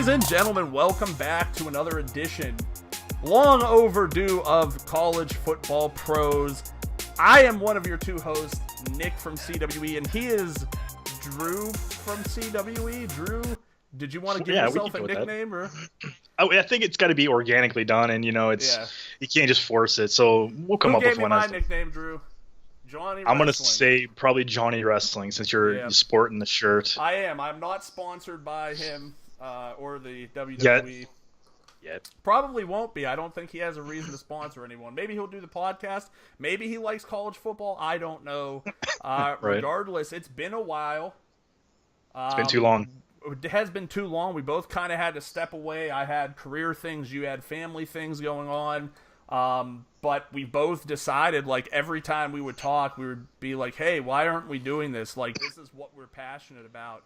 Ladies and gentlemen, welcome back to another edition, long overdue, of College Football Pros. I am one of your two hosts, Nick from CWE, and he is Drew from CWE. Drew, did you want to give yourself a nickname? Or? I think it's got to be organically done, and you can't just force it. So we'll come up with one. Who gave me my nickname, Drew? Johnny I'm going to say probably Johnny Wrestling, since you're sporting the shirt. I am. I'm not sponsored by him or the WWE. Yet. Probably won't be. I don't think he has a reason to sponsor anyone. Maybe he'll do the podcast. Maybe he likes college football. I don't know. Right. Regardless, it's been a while. It's been too long. It has been too long. We both kind of had to step away. I had career things. You had family things going on. But we both decided, like, every time we would talk, we would be like, hey, why aren't we doing this? Like, this is what we're passionate about.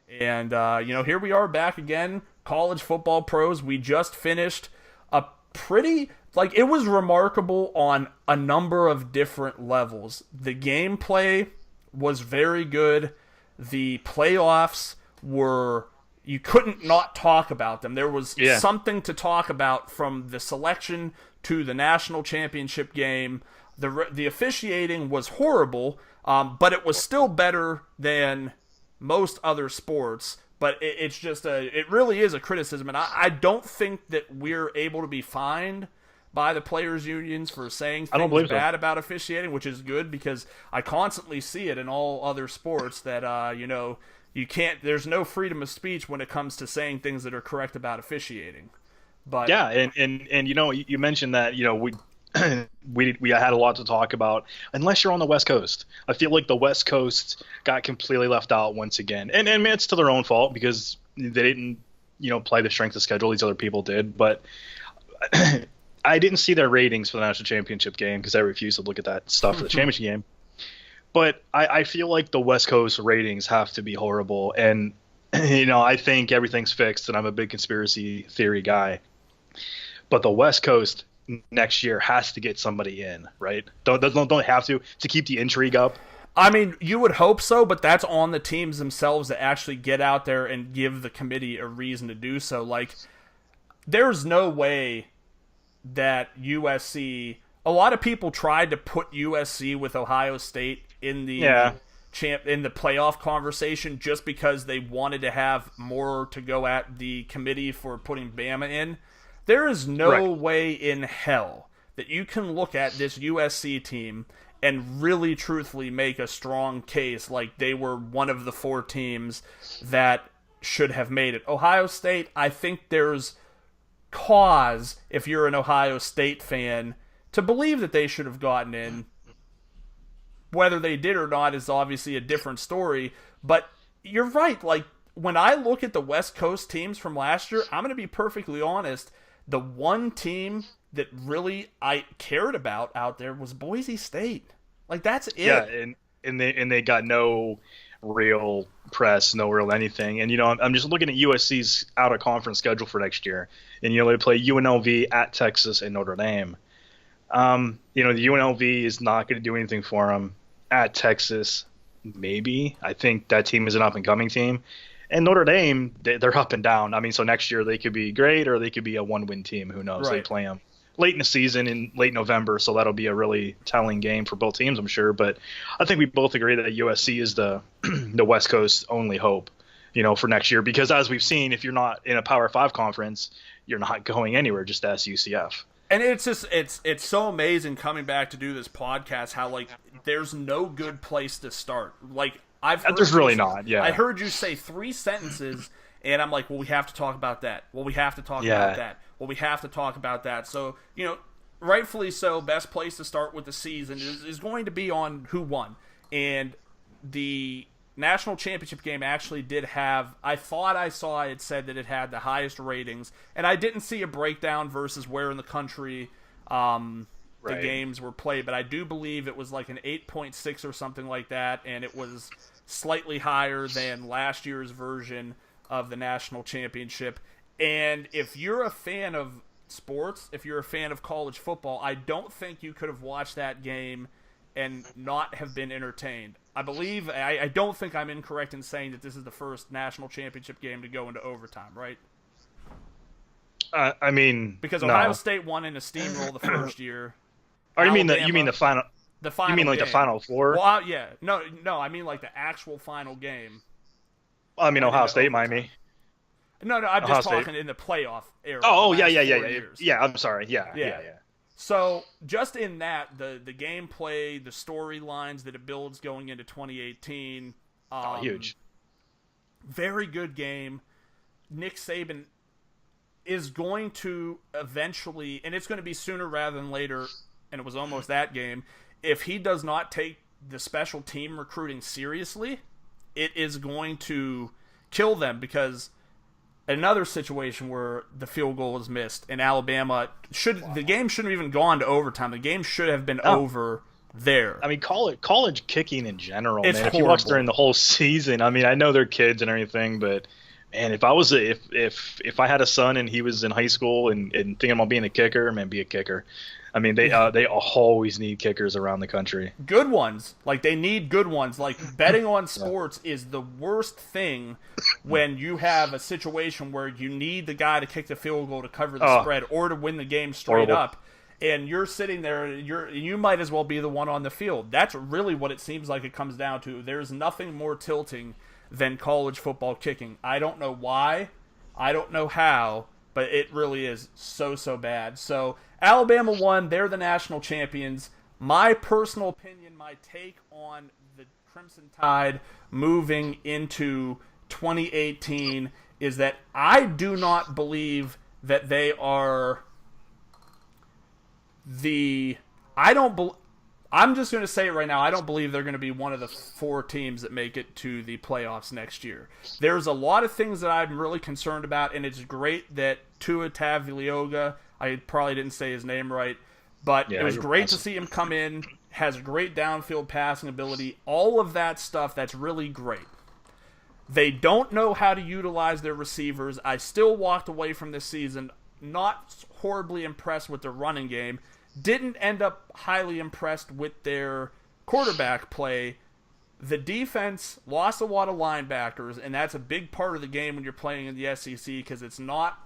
And, here we are back again, College Football Pros. We just finished a pretty, it was remarkable on a number of different levels. The gameplay was very good. The playoffs were, you couldn't not talk about them. There was something to talk about, from the selection to the national championship game. The officiating was horrible, but it was still better than most other sports. But it's just it really is a criticism, and I don't think that we're able to be fined by the players' unions for saying things bad about officiating, which is good, because I constantly see it in all other sports that you can't. There's no freedom of speech when it comes to saying things that are correct about officiating. But yeah, and you mentioned that we had a lot to talk about. Unless you're on the West Coast, I feel like the West Coast got completely left out once again, and it's to their own fault, because they didn't play the strength of schedule. These other people did, but I didn't see their ratings for the national championship game, because I refused to look at that stuff for the championship game. But I feel like the West Coast ratings have to be horrible, and I think everything's fixed, and I'm a big conspiracy theory guy. But the West Coast next year has to get somebody in, right? Don't have to keep the intrigue up. I mean, you would hope so, but that's on the teams themselves to actually get out there and give the committee a reason to do so. Like, there's no way that USC. A lot of people tried to put USC with Ohio State in the in the playoff conversation, just because they wanted to have more to go at the committee for putting Bama in. There is no way in hell that you can look at this USC team and really truthfully make a strong case like they were one of the four teams that should have made it. Ohio State, I think there's cause, if you're an Ohio State fan, to believe that they should have gotten in. Whether they did or not is obviously a different story, but you're right. Like, when I look at the West Coast teams from last year, I'm going to be perfectly honest, the one team that really I cared about out there was Boise State. Like, that's it. Yeah, and they got no real press, no real anything. And I'm just looking at USC's out of conference schedule for next year, and they play UNLV at Texas and Notre Dame. The UNLV is not going to do anything for them. At Texas, maybe. I think that team is an up-and-coming team. And Notre Dame, they're up and down. I mean, so next year they could be great, or they could be a one-win team. Who knows? Right. They play them late in the season, in late November, so that'll be a really telling game for both teams, I'm sure. But I think we both agree that USC is the West Coast's only hope, for next year. Because as we've seen, if you're not in a Power 5 conference, you're not going anywhere, just ask UCF. And it's just it's so amazing coming back to do this podcast how there's no good place to start. Like, there's really not. Yeah, I heard you say 3 sentences, and I'm like, well, we have to talk about that. Well, we have to talk about that. Well, we have to talk about that. So rightfully so, best place to start with the season is going to be on who won, and the national championship game actually did have, I thought I saw it said that it had the highest ratings, and I didn't see a breakdown versus where in the country the games were played, but I do believe it was like an 8.6 or something like that, and it was slightly higher than last year's version of the national championship. And if you're a fan of sports, if you're a fan of college football, I don't think you could have watched that game and not have been entertained. I don't think I'm incorrect in saying that this is the first national championship game to go into overtime, right? I mean, Because no. Ohio State won in a steamroll the first year. Oh, you mean the final? The final. You mean like game. the Final Four? Well, yeah. No. I mean like the actual final game. I mean Ohio State, overtime. Miami. No. I'm Ohio just talking State. in the playoff era. Oh, the yeah, last yeah, 4 yeah, years. yeah. I'm sorry. Yeah. So just in that, the gameplay, the storylines that it builds going into 2018. Huge. Very good game. Nick Saban is going to eventually, and it's going to be sooner rather than later, and it was almost that game, if he does not take the special team recruiting seriously, it is going to kill them, because another situation where the field goal was missed and Alabama the game shouldn't have even gone to overtime. The game should have been over there. I mean, college kicking in general, It's man. If you horrible. watch during the whole season, I mean, I know they're kids and everything, but man, if I had a son and he was in high school and thinking about being a kicker, man, be a kicker. I mean, they always need kickers around the country. Good ones. Like, they need good ones. Like, betting on sports is the worst thing when you have a situation where you need the guy to kick the field goal to cover the spread or to win the game straight Horrible. up. And you're sitting there, you might as well be the one on the field. That's really what it seems like it comes down to. There's nothing more tilting than college football kicking. I don't know why. I don't know how. But it really is so bad. So Alabama won. They're the national champions. My personal opinion, my take on the Crimson Tide moving into 2018 is that I do not believe that they are I'm just going to say it right now. I don't believe they're going to be one of the 4 teams that make it to the playoffs next year. There's a lot of things that I'm really concerned about, and it's great that Tua Tagovailoa, I probably didn't say his name right, but it was great to see him come in, has great downfield passing ability, all of that stuff, that's really great. They don't know how to utilize their receivers. I still walked away from this season not horribly impressed with their running game. Didn't end up highly impressed with their quarterback play. The defense lost a lot of linebackers, and that's a big part of the game when you're playing in the SEC, because they're not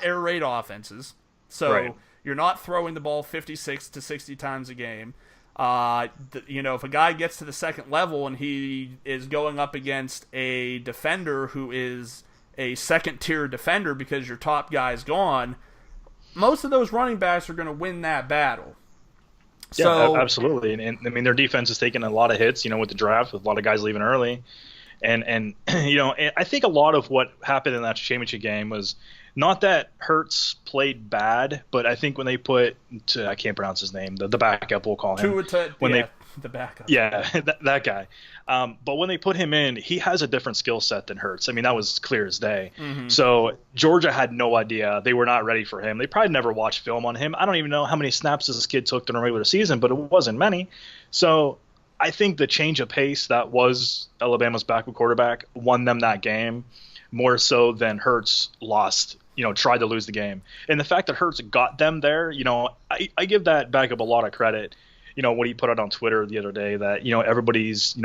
air raid offenses. So You're not throwing the ball 56 to 60 times a game. If a guy gets to the second level and he is going up against a defender who is a second-tier defender because your top guy's gone, most of those running backs are going to win that battle. Yeah, absolutely. And I mean, their defense has taken a lot of hits, with the draft, with a lot of guys leaving early. And and I think a lot of what happened in that championship game was not that Hurts played bad, but I think when they put, I can't pronounce his name, the backup, we'll call him. The backup. Yeah, that guy. But when they put him in, he has a different skill set than Hurts. I mean, that was clear as day. Mm-hmm. So Georgia had no idea. They were not ready for him. They probably never watched film on him. I don't even know how many snaps this kid took during a regular season, but it wasn't many. So I think the change of pace that was Alabama's backup quarterback won them that game more so than Hurts tried to lose the game. And the fact that Hurts got them there, I give that backup a lot of credit. What he put out on Twitter the other day that, everybody's,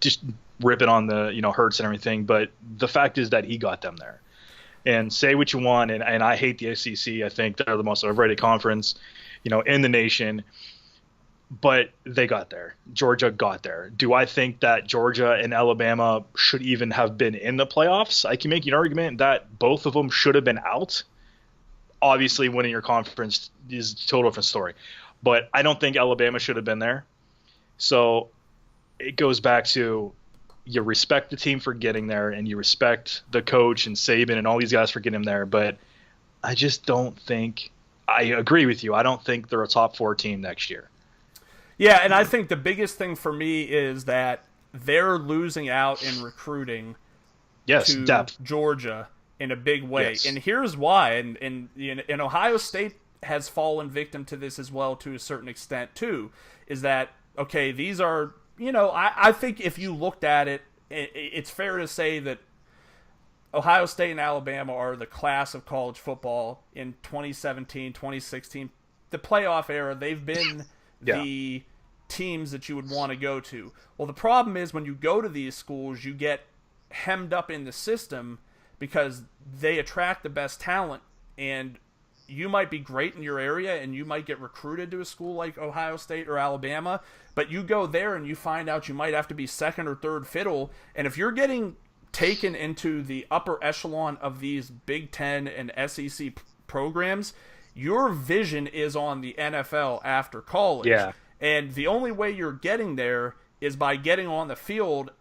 just ripping on the, Hurts and everything. But the fact is that he got them there. And say what you want, and I hate the SEC. I think they're the most overrated conference, in the nation. But they got there. Georgia got there. Do I think that Georgia and Alabama should even have been in the playoffs? I can make an argument that both of them should have been out. Obviously, winning your conference is a total different story. But I don't think Alabama should have been there. So it goes back to you respect the team for getting there, and you respect the coach and Saban and all these guys for getting them there. But I just don't think – I agree with you. I don't think they're a top 4 team next year. Yeah, and I think the biggest thing for me is that they're losing out in recruiting to depth. Georgia in a big way. Yes. And here's why. And Ohio State has fallen victim to this as well to a certain extent too, is that, okay, these are, I think if you looked at it, it's fair to say that Ohio State and Alabama are the class of college football in 2017, 2016. The playoff era, they've been the teams that you would want to go to. Well, the problem is when you go to these schools, you get hemmed up in the system because they attract the best talent and you might be great in your area and you might get recruited to a school like Ohio State or Alabama, but you go there and you find out you might have to be second or third fiddle. And if you're getting taken into the upper echelon of these Big Ten and SEC programs, your vision is on the NFL after college. Yeah. And the only way you're getting there is by getting on the field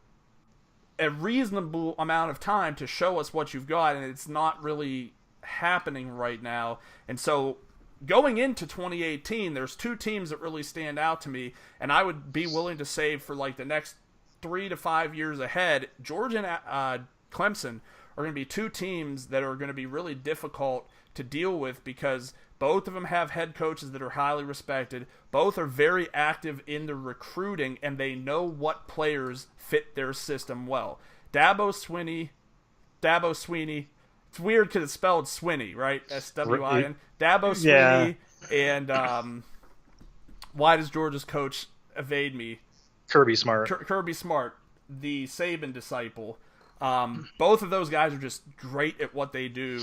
a reasonable amount of time to show us what you've got, and it's not really happening right now. And so going into 2018, there's two teams that really stand out to me, and I would be willing to say for like the next 3 to 5 years ahead, Georgia and Clemson are going to be two teams that are going to be really difficult to deal with because both of them have head coaches that are highly respected. Both are very active in the recruiting, and they know what players fit their system well. Dabo Swinney. It's weird because it's spelled Swinney, right? S-W-I-N. Dabo Swinney. Yeah. And why does Georgia's coach evade me? Kirby Smart. Kirby Smart, the Saban disciple. Both of those guys are just great at what they do,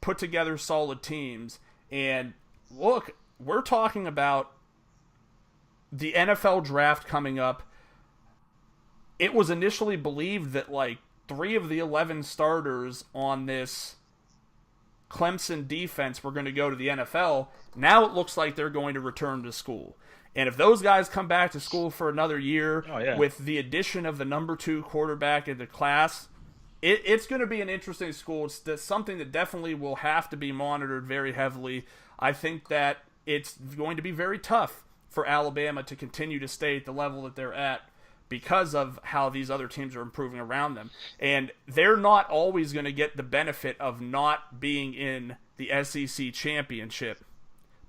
put together solid teams. And look, we're talking about the NFL draft coming up. It was initially believed that like 3 of the 11 starters on this Clemson defense were going to go to the NFL. Now it looks like they're going to return to school. And if those guys come back to school for another year with the addition of the number 2 quarterback in the class, it's going to be an interesting school. It's something that definitely will have to be monitored very heavily. I think that it's going to be very tough for Alabama to continue to stay at the level that they're at because of how these other teams are improving around them. And they're not always going to get the benefit of not being in the SEC championship,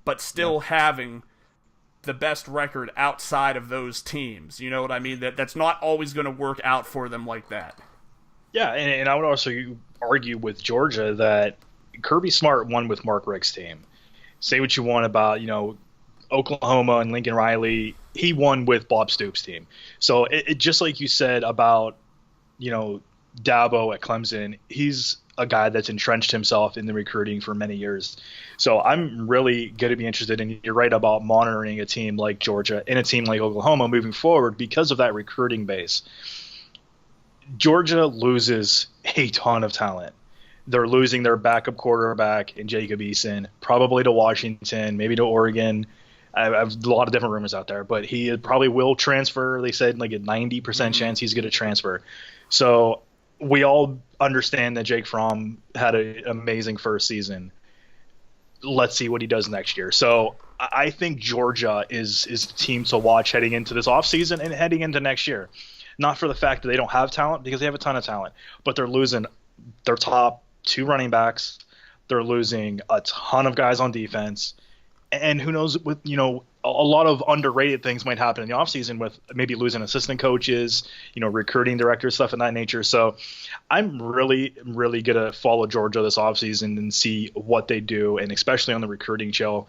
but still having the best record outside of those teams. You know what I mean? That's not always going to work out for them like that. Yeah, and I would also argue with Georgia that Kirby Smart won with Mark Richt's team. Say what you want about, Oklahoma and Lincoln Riley, he won with Bob Stoops' team. So it just like you said about, Dabo at Clemson, he's a guy that's entrenched himself in the recruiting for many years. So I'm really going to be interested in, you're right about monitoring a team like Georgia and a team like Oklahoma moving forward because of that recruiting base. Georgia loses a ton of talent. They're losing their backup quarterback in Jacob Eason, probably to Washington, maybe to Oregon. I have a lot of different rumors out there, but he probably will transfer. They said like a 90% chance he's going to transfer. So we all understand that Jake Fromm had an amazing first season. Let's see what he does next year. So I think Georgia is the team to watch heading into this offseason and heading into next year. Not for the fact that they don't have talent, because they have a ton of talent, but they're losing their top 2 running backs. They're losing a ton of guys on defense. And who knows, with a lot of underrated things might happen in the offseason with maybe losing assistant coaches, recruiting directors, stuff of that nature. So I'm really, really going to follow Georgia this offseason and see what they do, and especially on the recruiting chill.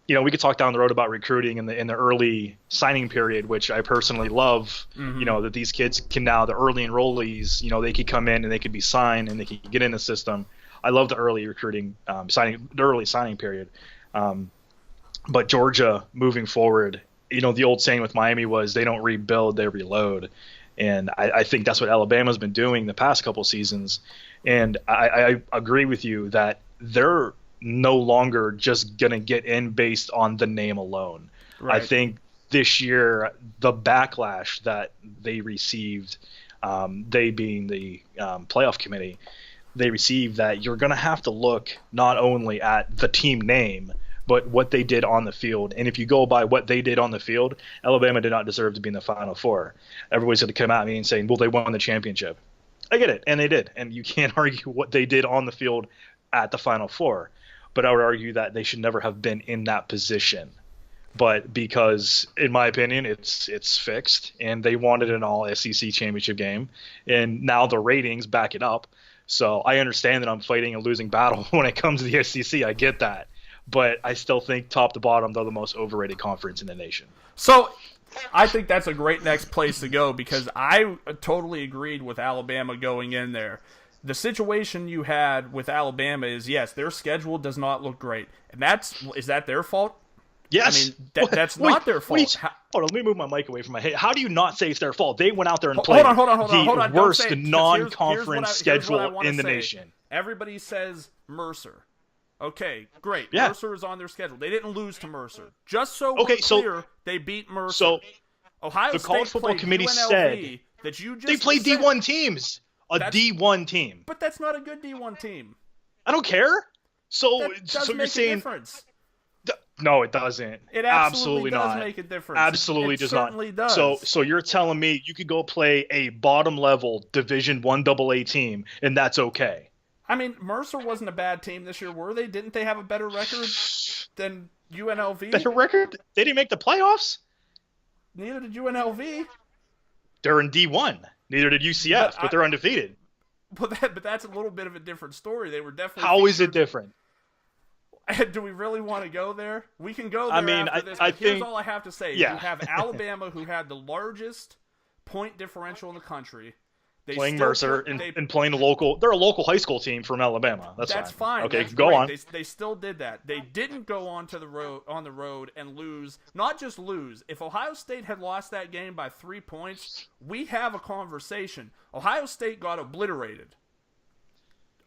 We could talk down the road about recruiting in the early signing period, which I personally love. That these kids can now, the early enrollees, they could come in and they could be signed and they could get in the system. I love the early recruiting, the early signing period. But Georgia moving forward, the old saying with Miami was they don't rebuild, they reload. And I think that's what Alabama's been doing the past couple seasons. And I agree with you that they're no longer just going to get in based on the name alone. Right. I think this year, the backlash that they received, they being the playoff committee, they received that you're going to have to look not only at the team name, but what they did on the field. And if you go by what they did on the field, Alabama did not deserve to be in the Final Four. Everybody's going to come at me and saying, well, they won the championship. I get it, and they did. And you can't argue what they did on the field at the Final Four. But I would argue that they should never have been in that position. But because, in my opinion, it's fixed, and they wanted an all-SEC championship game, and now the ratings back it up. So I understand that I'm fighting a losing battle when it comes to the SEC. I get that. But I still think top to bottom, they're the most overrated conference in the nation. So I think that's a great next place to go, because I totally agreed with Alabama going in there. The situation you had with Alabama is, yes, their schedule does not look great. And is that their fault? Yes. I mean, that's not their fault. Hold on, let me move my mic away from my head. How do you not say it's their fault? They went out there and played hold on. the worst non-conference schedule in the nation. Everybody says Mercer. Okay, great. Yeah. Mercer is on their schedule. They didn't lose to Mercer. Just so we're clear, they beat Mercer. So Ohio the State College Football Committee said that you just they played D1 teams. D1 team. But that's not a good D1 team. I don't care. So you're saying a difference. No, it doesn't. It absolutely does make a difference. Absolutely it does certainly not. Does. So you're telling me you could go play a bottom level Division 1 AA team and that's okay? I mean, Mercer wasn't a bad team this year, were they? Didn't they have a better record than UNLV? Better record? They didn't make the playoffs? Neither did UNLV. They're in D1. Neither did UCF, but they're undefeated. But that's a little bit of a different story. They were definitely. How is it different? Do we really want to go there? We can go there after this. Here's all I have to say. Yeah. You have Alabama, who had the largest point differential in the country. Playing Mercer and playing a local. They're a local high school team from Alabama. That's fine. Okay, that's go great. on. They still did that. They didn't go on the road and lose. Not just lose. If Ohio State had lost that game by 3 points, we have a conversation. Ohio State got obliterated.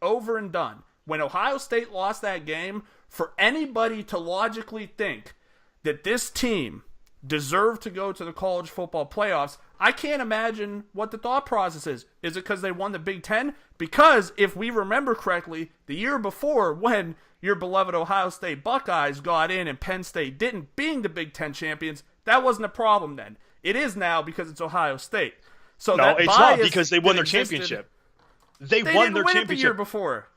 Over and done. When Ohio State lost that game, for anybody to logically think that this team deserved to go to the college football playoffs, I can't imagine what the thought process is. Is it because they won the Big Ten? Because if we remember correctly, the year before when your beloved Ohio State Buckeyes got in and Penn State didn't, being the Big Ten champions, that wasn't a problem then. It is now because it's Ohio State. So no, it's not because they won their championship. They won their championship the year before.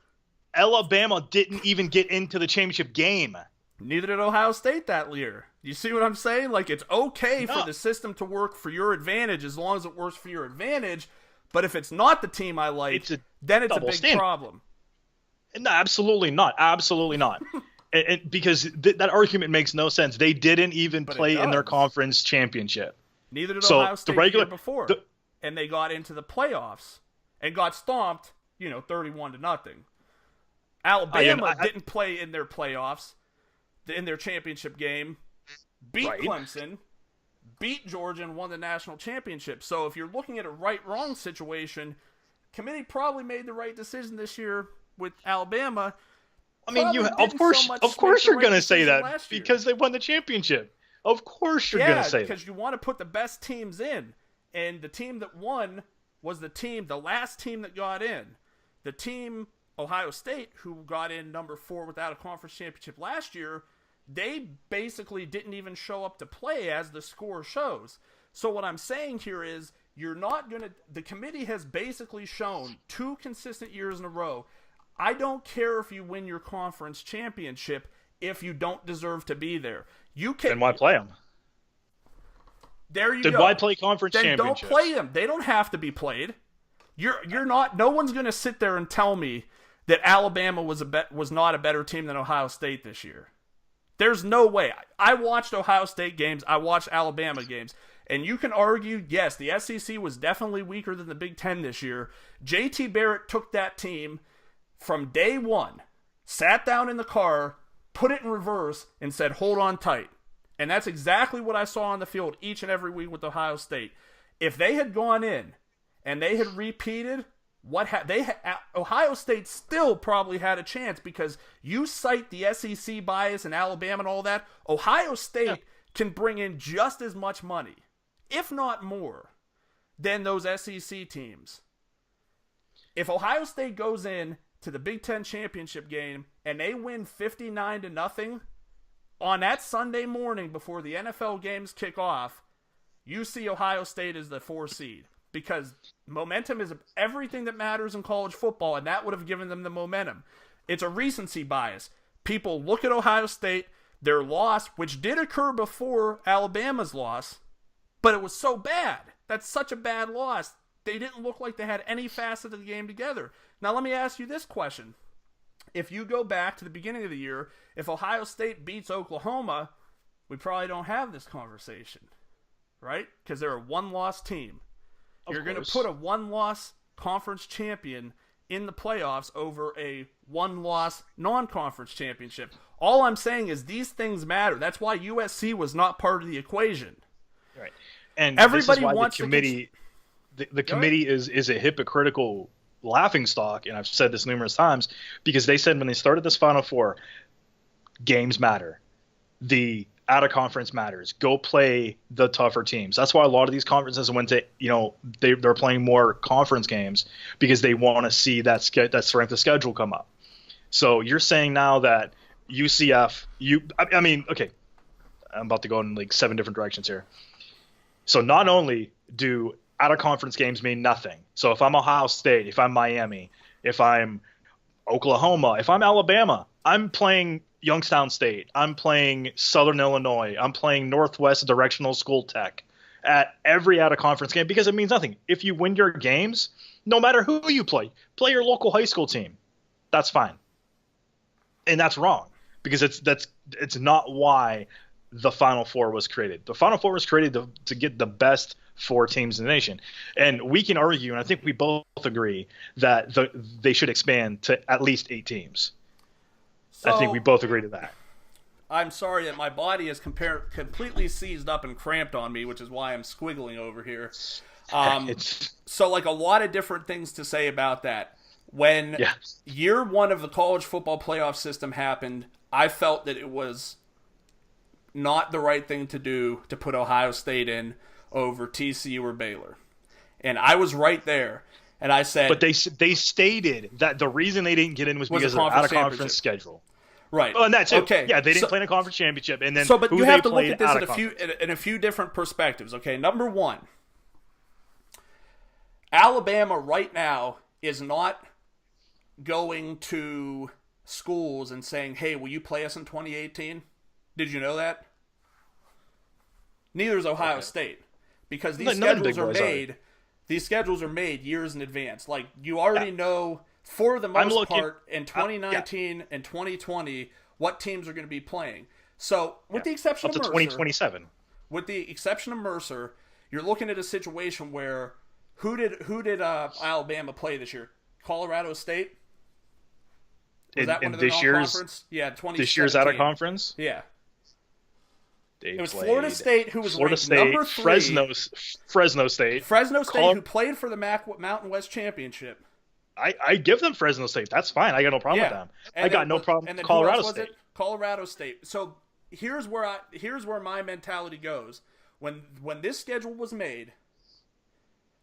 Alabama didn't even get into the championship game. Neither did Ohio State that year. You see what I'm saying? Like, it's okay for the system to work for your advantage as long as it works for your advantage. But if it's not the team I like, then it's a big problem. No, absolutely not. Absolutely not. Because that argument makes no sense. They didn't even play in their conference championship. Neither did Ohio State the year before. And they got into the playoffs and got stomped, 31-0. Alabama didn't play in their playoffs, in their championship game, beat Clemson, beat Georgia, and won the national championship. So if you're looking at a right-wrong situation, committee probably made the right decision this year with Alabama. I mean, of course you're going to say that because they won the championship. Of course you're going to say that. Because you want to put the best teams in. And the team that won was the last team that got in. The team, Ohio State, who got in number 4 without a conference championship last year, they basically didn't even show up to play as the score shows. So what I'm saying here is the committee has basically shown 2 consistent years in a row. I don't care if you win your conference championship if you don't deserve to be there. Then why play them? There you go. Then why play conference championships? Then don't play them. They don't have to be played. You're not. No one's going to sit there and tell me that Alabama was not a better team than Ohio State this year. There's no way. I watched Ohio State games. I watched Alabama games. And you can argue, yes, the SEC was definitely weaker than the Big Ten this year. J.T. Barrett took that team from day one, sat down in the car, put it in reverse, and said, hold on tight. And that's exactly what I saw on the field each and every week with Ohio State. If they had gone in and they had repeated Ohio State still probably had a chance, because you cite the SEC bias and Alabama and all that. Ohio State can bring in just as much money, if not more, than those SEC teams. If Ohio State goes in to the Big Ten championship game and they win 59-0 on that Sunday morning before the NFL games kick off, you see Ohio State as the 4 seed. Because momentum is everything that matters in college football, and that would have given them the momentum. It's a recency bias. People look at Ohio State, their loss, which did occur before Alabama's loss, but it was so bad. That's such a bad loss. They didn't look like they had any facet of the game together. Now let me ask you this question. If you go back to the beginning of the year, if Ohio State beats Oklahoma, we probably don't have this conversation, right? Because they're a one-loss team. You're going to put a one-loss conference champion in the playoffs over a one-loss non-conference championship. All I'm saying is these things matter. That's why USC was not part of the equation. Right. And everybody this is why wants the committee, the committee is a hypocritical laughingstock, and I've said this numerous times, because they said when they started this Final Four, games matter. The out-of-conference matters. Go play the tougher teams. That's why a lot of these conferences went to, they're playing more conference games because they want to see that strength of schedule come up. So you're saying now that UCF, okay, I'm about to go in like 7 different directions here. So not only do out-of-conference games mean nothing. So if I'm Ohio State, if I'm Miami, if I'm Oklahoma, if I'm Alabama, I'm playing Youngstown State, I'm playing Southern Illinois, I'm playing Northwest Directional School Tech at every out-of-conference game because it means nothing. If you win your games, no matter who you play your local high school team. That's fine. And that's wrong because it's not why the Final Four was created. The Final Four was created to get the best 4 teams in the nation. And we can argue, and I think we both agree, that they should expand to at least 8 teams. So, I think we both agree to that. I'm sorry that my body is completely seized up and cramped on me, which is why I'm squiggling over here. So, like, a lot of different things to say about that. When year 1 of the college football playoff system happened, I felt that it was not the right thing to do to put Ohio State in over TCU or Baylor. And I was right there. And I said... But they stated that the reason they didn't get in was because of out-of-conference schedule. Right. Oh, and that's it. Okay. Yeah, they didn't play in a conference championship. And then but you have to look at this in a few different perspectives. Okay, number 1, Alabama right now is not going to schools and saying, hey, will you play us in 2018? Did you know that? Neither is Ohio State. Because these schedules are made... These schedules are made years in advance. Like, you already know, for the most part, in 2019 and 2020, what teams are going to be playing. So, with the exception of Mercer... Up to 2027. With the exception of Mercer, you're looking at a situation where... Who did Alabama play this year? Colorado State? Was that one of the non-conference? Yeah, 2017. This year's out-of-conference? Yeah. It was Florida State, who was ranked number 3. Fresno State. Who played for the Mountain West Championship. I give them Fresno State. That's fine. I got no problem with them. I got no problem with Colorado State. Colorado State. So here's where my mentality goes. When this schedule was made,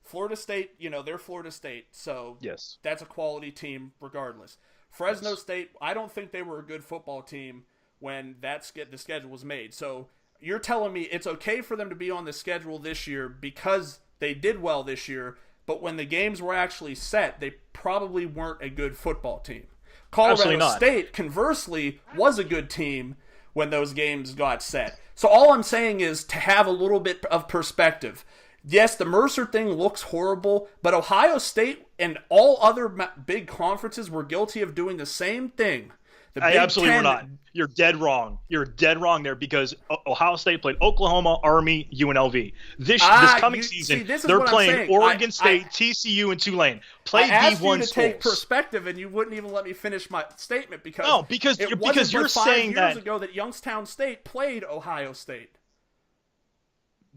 Florida State, they're Florida State, so yes, that's a quality team regardless. Fresno State, I don't think they were a good football team when the schedule was made. So you're telling me it's okay for them to be on the schedule this year because they did well this year, but when the games were actually set, they probably weren't a good football team. Colorado State, conversely, was a good team when those games got set. So all I'm saying is to have a little bit of perspective. Yes, the Mercer thing looks horrible, but Ohio State and all other big conferences were guilty of doing the same thing. Absolutely were not. You're dead wrong. You're dead wrong there because Ohio State played Oklahoma, Army, UNLV. This coming season, they're playing Oregon State, TCU, and Tulane. Play I asked D1 you to schools. Take perspective, and you wouldn't even let me finish my statement because you're saying that 5 years ago that Youngstown State played Ohio State.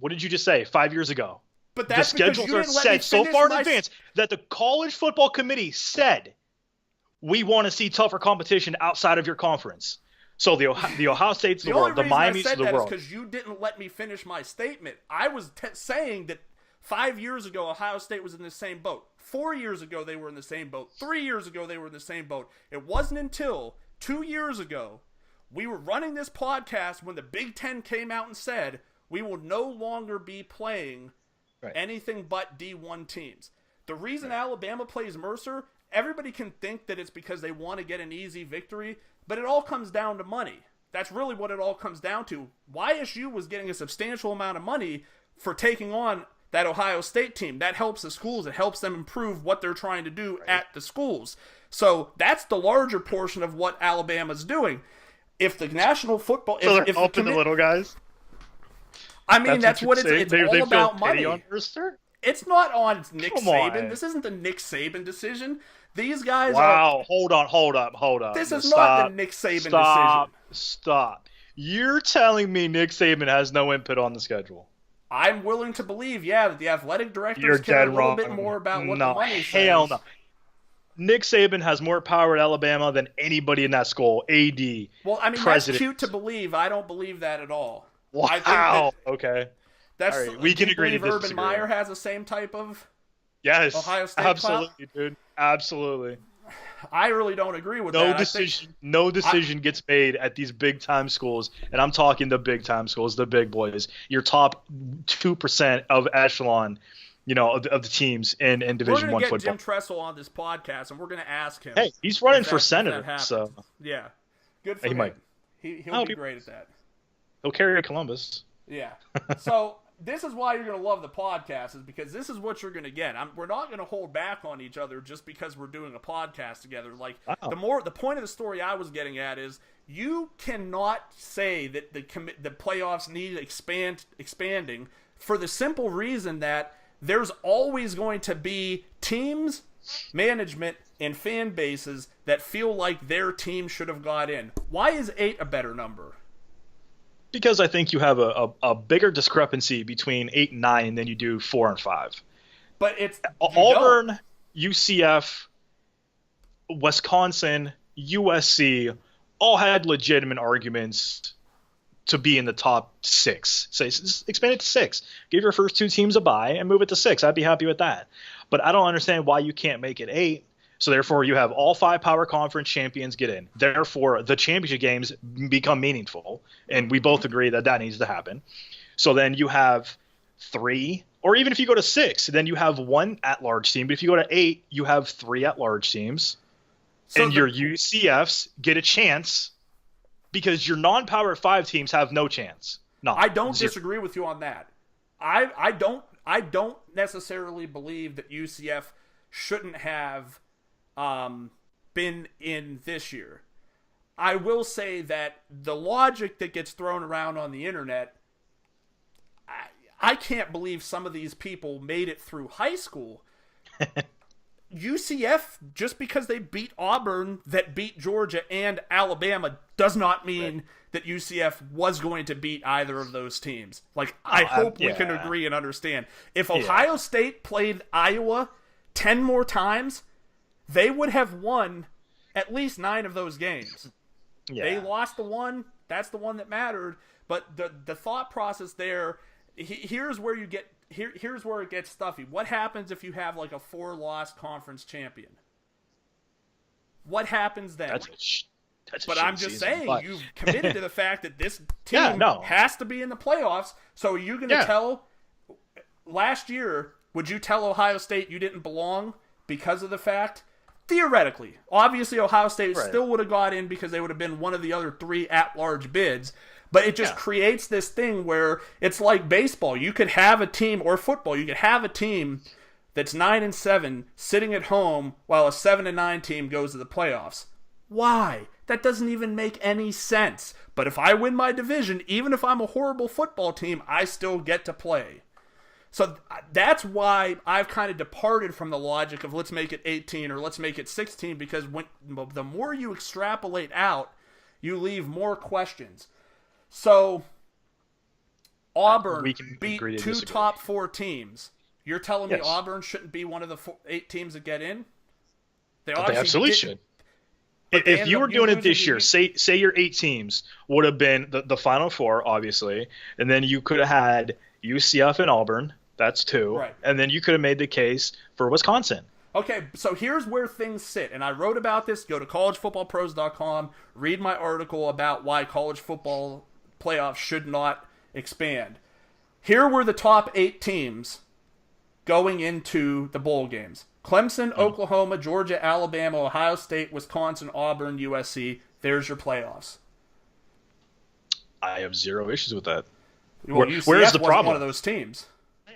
What did you just say? 5 years ago. But that's the schedules are set so far in advance that the College Football Committee said we want to see tougher competition outside of your conference. So the Ohio States of the world, the Miami's of the world. Because you didn't let me finish my statement. I was saying that 5 years ago Ohio State was in the same boat. 4 years ago they were in the same boat. 3 years ago they were in the same boat. It wasn't until 2 years ago we were running this podcast when the Big Ten came out and said we will no longer be playing anything but D1 teams. The reason Alabama plays Mercer, everybody can think that it's because they want to get an easy victory, but it all comes down to money. That's really what it all comes down to. YSU was getting a substantial amount of money for taking on that Ohio State team. That helps the schools. It helps them improve what they're trying to do at the schools. So that's the larger portion of what Alabama's doing. If the national football... So they're helping the little guys? I mean, that's what it's all about money. On Mercer? It's not on Nick Saban. This isn't the Nick Saban decision. These guys Wow, hold up. This is Stop, not the Nick Saban decision. Stop. You're telling me Nick Saban has no input on the schedule? I'm willing to believe, that the athletic directors You're care a dead little wrong. bit more about what No, the money hell says. no. Nick Saban has more power at Alabama than anybody in that school. AD, Well, I mean, president. that's cute to believe. I don't believe that at all. Wow. I think that Okay. that's, All right, we can agree to believe Urban disagree. Meyer has the same type of... Yes. Ohio State absolutely, dude. Absolutely. I really don't agree with No that. decision gets made at these big time schools, and I'm talking the big time schools, the big boys. Your top 2% of echelon, of the teams in Division We're I going to get football. Jim Tressel on this podcast, and we're going to ask him. Hey, he's running if for that senator, happens. so Yeah, good for He him. might. He'll be great at that. he'll carry Columbus. Yeah. So this is why you're going to love the podcast, is because this is what you're going to get. We're not going to hold back on each other just because we're doing a podcast together. Like, Wow. the point of the story I was getting at is you cannot say that the playoffs need expanding for the simple reason that there's always going to be teams, management, and fan bases that feel like their team should have got in. Why is 8 a better number? Because I think you have a bigger discrepancy between 8 and 9 than you do 4 and 5. But it's Auburn, UCF, Wisconsin, USC all had legitimate arguments to be in the top 6. Say, expand it to 6. Give your first 2 teams a bye and move it to 6. I'd be happy with that. But I don't understand why you can't make it 8. So therefore, you have all 5 power conference champions get in. Therefore, the championship games become meaningful, and we both agree that needs to happen. So then you have 3, or even if you go to 6, then you have 1 at-large team. But if you go to 8, you have 3 at-large teams, and your UCFs get a chance because your non-power 5 teams have no chance. No, I don't 0. disagree with you on that. I don't necessarily believe that UCF shouldn't have been in this year. I will say that the logic that gets thrown around on the internet, I can't believe some of these people made it through high school. UCF, just because they beat Auburn, that beat Georgia and Alabama, does not mean that UCF was going to beat either of those teams. Like, I hope we can agree and understand. If Ohio State played Iowa 10 more times, they would have won at least 9 of those games. Yeah. They lost the one. That's the one that mattered. But the thought process there, here's where you get here's where it gets stuffy. What happens if you have like a 4-loss conference champion? What happens then? But I'm just saying, you've committed to the fact that this team has to be in the playoffs. So are you going to tell? Last year, would you tell Ohio State you didn't belong because of the fact? Theoretically, obviously Ohio State still would have got in because they would have been one of the other 3 at-large bids. But it just creates this thing where it's like baseball. You could have a team, or football, you could have a team that's 9-7 sitting at home while a 7-9 team goes to the playoffs. Why? That doesn't even make any sense. But if I win my division, even if I'm a horrible football team, I still get to play. So that's why I've kind of departed from the logic of let's make it 18 or let's make it 16, because the more you extrapolate out, you leave more questions. So Auburn beat 2 top 4 teams. You're telling me Auburn shouldn't be one of the 8 teams that get in? They absolutely should. But if you were doing it this year, say your 8 teams would have been the Final Four, obviously, and then you could have had UCF and Auburn. That's 2. Right. And then you could have made the case for Wisconsin. Okay, so here's where things sit. And I wrote about this. Go to collegefootballpros.com. Read my article about why college football playoffs should not expand. Here were the top 8 teams going into the bowl games. Clemson, Oklahoma, Georgia, Alabama, Ohio State, Wisconsin, Auburn, USC. There's your playoffs. I have 0 issues with that. Well, UCF where's the wasn't problem? one of those teams.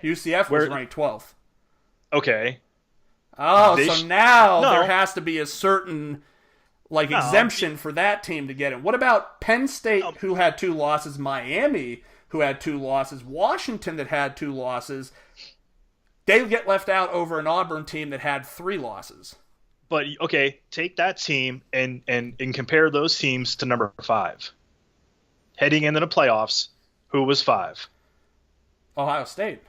UCF was ranked 12th. Okay. Oh, so now there has to be a certain exemption for that team to get in. What about Penn State, who had 2 losses, Miami, who had 2 losses, Washington that had 2 losses? They get left out over an Auburn team that had 3 losses. But okay, take that team and compare those teams to number 5 heading into the playoffs. Who was 5? Ohio State.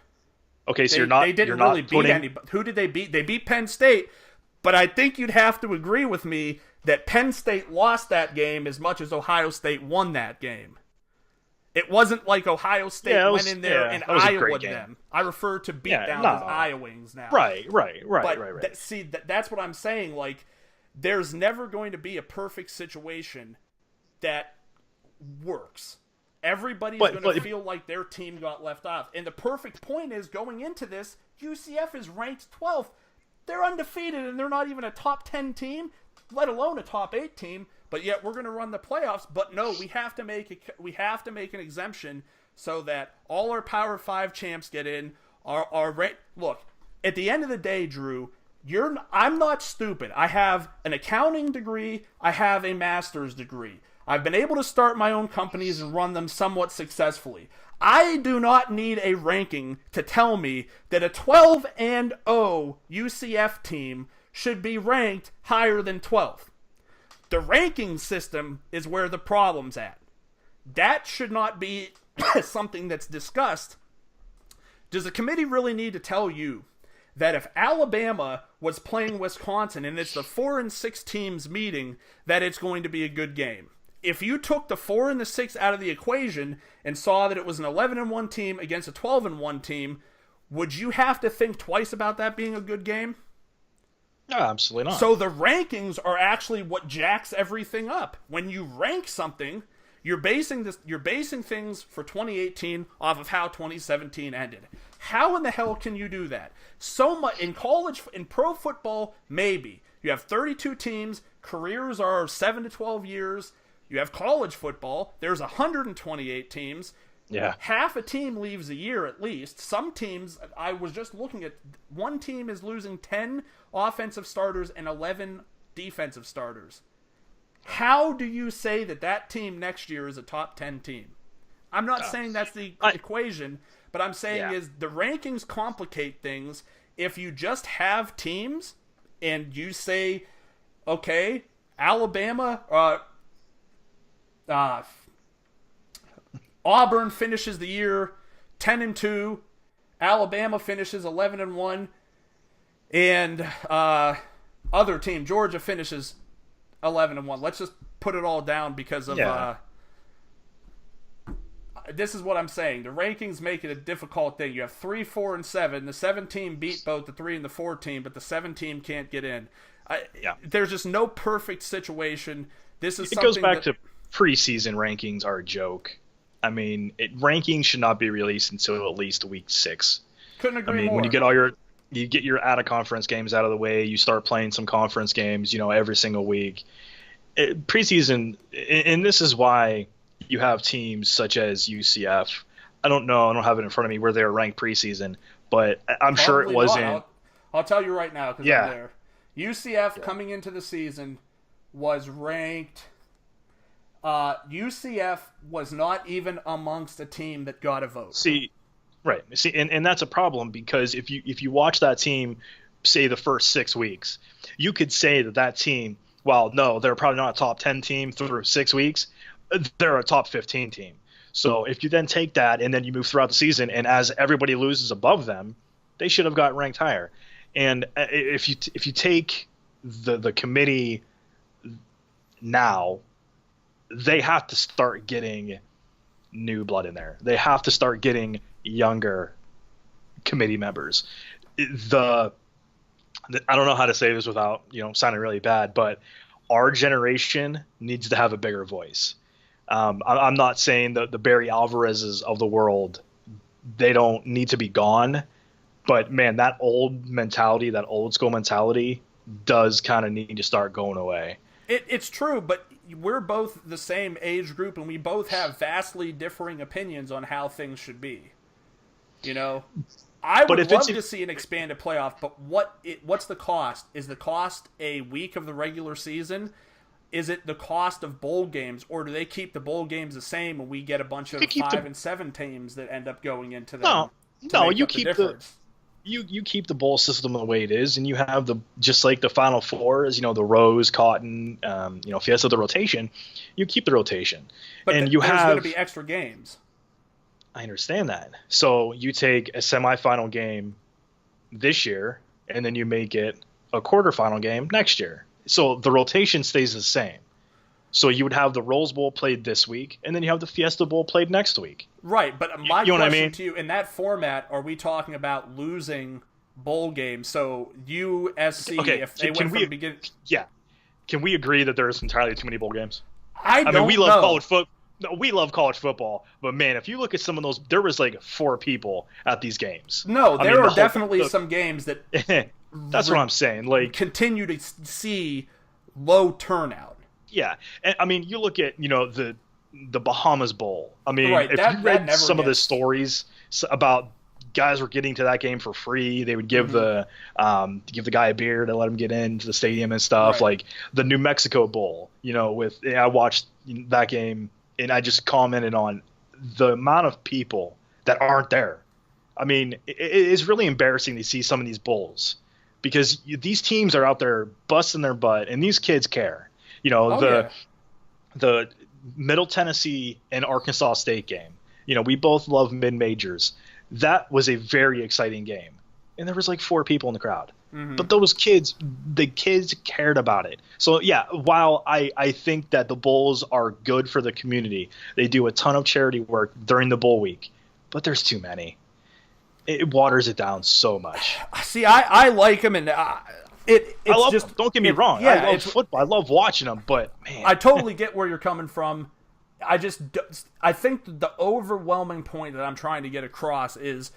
Okay, so They didn't really beat anybody. Who did they beat? They beat Penn State, but I think you'd have to agree with me that Penn State lost that game as much as Ohio State won that game. It wasn't like Ohio State went in there and Iowa'd them. I refer to beatdowns as Iowings now. Right. That's what I'm saying. Like, there's never going to be a perfect situation that works. Everybody's going to feel like their team got left off. And the perfect point is, going into this, UCF is ranked 12th. They're undefeated, and they're not even a top 10 team, let alone a top 8 team. But yet we're going to run the playoffs. But no, we have to make an exemption so that all our Power 5 champs get in. Look, at the end of the day, Drew, I'm not stupid. I have an accounting degree. I have a master's degree. I've been able to start my own companies and run them somewhat successfully. I do not need a ranking to tell me that a 12-0 UCF team should be ranked higher than 12th. The ranking system is where the problem's at. That should not be something that's discussed. Does the committee really need to tell you that if Alabama was playing Wisconsin and it's the 4 and 6 teams meeting, that it's going to be a good game? If you took the 4 and the 6 out of the equation and saw that it was an 11-1 team against a 12-1 team, would you have to think twice about that being a good game? No, absolutely not. So the rankings are actually what jacks everything up. When you rank something, you're basing things for 2018 off of how 2017 ended. How in the hell can you do that? So much in college, in pro football, maybe. You have 32 teams, careers are 7 to 12 years. You have college football, there's 128 teams. Yeah. Half a team leaves a year at least. Some teams, I was just looking at, one team is losing 10 offensive starters and 11 defensive starters. How do you say that team next year is a top 10 team? I'm not saying that's the equation, but I'm saying is the rankings complicate things. If you just have teams and you say, okay, Alabama, Auburn finishes the year 10-2, Alabama finishes 11-1, and other team, Georgia, finishes 11-1. Let's just put it all down because of this is what I'm saying. The rankings make it a difficult thing. You have 3, 4, and 7. The 7 team beat both the 3 and the 4 team, but the 7 team can't get in. There's just no perfect situation. This is it goes back to preseason rankings are a joke. I mean, rankings should not be released until at least week 6. Couldn't agree more. When you get your out of conference games out of the way, you start playing some conference games, every single week. Preseason, and this is why you have teams such as UCF. I don't know, I don't have it in front of me where they're ranked preseason, but I'm sure it wasn't. I'll tell you right now because I'm there. UCF coming into the season was ranked. UCF was not even amongst a team that got a vote. See, and that's a problem because if you watch that team, say the first 6 weeks, you could say that team, well, no, they're probably not a top 10 team through 6 weeks. They're a top 15 team. So if you then take that and then you move throughout the season, and as everybody loses above them, they should have got ranked higher. And if you take the committee now, they have to start getting new blood in there. They have to start getting younger committee members. I don't know how to say this without sounding really bad, but our generation needs to have a bigger voice. I'm not saying that the Barry Alvarezes of the world, they don't need to be gone, but man, that old mentality, that old school mentality does kind of need to start going away. It's true, but we're both the same age group, and we both have vastly differing opinions on how things should be. I would love to see an expanded playoff, but what's the cost? Is the cost a week of the regular season? Is it the cost of bowl games, or do they keep the bowl games the same and we get a bunch of 5 and 7 teams that end up going into them? No, you keep you keep the bowl system the way it is, and you have just like the Final Four is, the Rose, Cotton, Fiesta, the rotation. You keep the rotation, but and there's going to be extra games. I understand that. So you take a semifinal game this year, and then you make it a quarterfinal game next year. So the rotation stays the same. So you would have the Rose Bowl played this week, and then you have the Fiesta Bowl played next week. Right, but my question to you, in that format, are we talking about losing bowl games? So USC, if they went from the beginning... Yeah. Can we agree that there's entirely too many bowl games? I mean, we love college football. No, we love college football, but man, if you look at some of those, there was like 4 people at these games. No, there are definitely some games that... That's what I'm saying. Like, continue to see low turnout. Yeah, and I mean, you look at the Bahamas Bowl. I mean, right, if you read some of the stories about guys were getting to that game for free, they would give the guy a beer to let him get into the stadium and stuff. Right. Like the New Mexico Bowl, I watched that game and I just commented on the amount of people that aren't there. I mean, it's really embarrassing to see some of these bowls because these teams are out there busting their butt and these kids care. The Middle Tennessee and Arkansas State game. We both love mid-majors. That was a very exciting game. And there was like 4 people in the crowd. Mm-hmm. But the kids cared about it. So, yeah, while I think that the bowls are good for the community, they do a ton of charity work during the bowl week, but there's too many. It waters it down so much. See, I like them, and don't get me wrong. Yeah, I love football. I love watching them, but man, I totally get where you're coming from. I think the overwhelming point that I'm trying to get across is